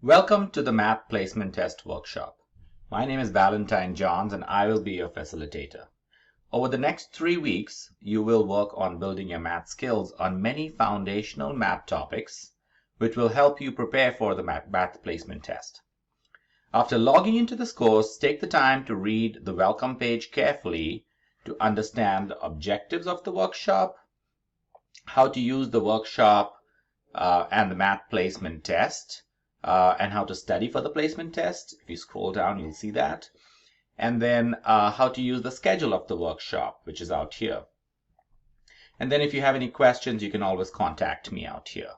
Welcome to the Math Placement Test Workshop. My name is Valentine Johns and I will be your facilitator. Over the next 3 weeks, you will work on building your math skills on many foundational math topics, which will help you prepare for the math placement test. After logging into this course, take the time to read the welcome page carefully to understand the objectives of the workshop, how to use the workshop and the math placement test, and how to study for the placement test. If you scroll down, you'll see that. And then how to use the schedule of the workshop, which is out here. And then if you have any questions, you can always contact me out here.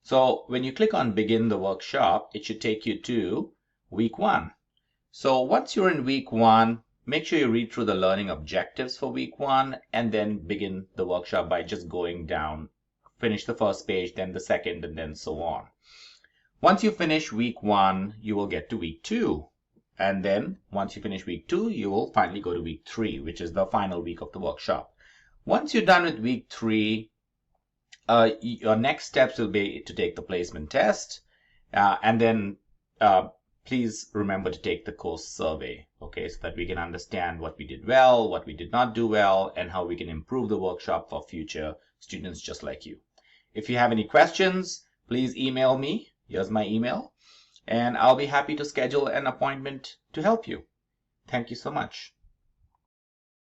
So when you click on begin the workshop, it should take you to week 1. So once you're in week 1, make sure you read through the learning objectives for week 1 and then begin the workshop by just going down, finish the first page, then the second, and then so on. Once you finish week 1, you will get to week 2. And then once you finish week 2, you will finally go to week 3, which is the final week of the workshop. Once you're done with week 3, your next steps will be to take the placement test. And then please remember to take the course survey, okay, so that we can understand what we did well, what we did not do well, and how we can improve the workshop for future students just like you. If you have any questions, please email me. Here's my email, and I'll be happy to schedule an appointment to help you. Thank you so much.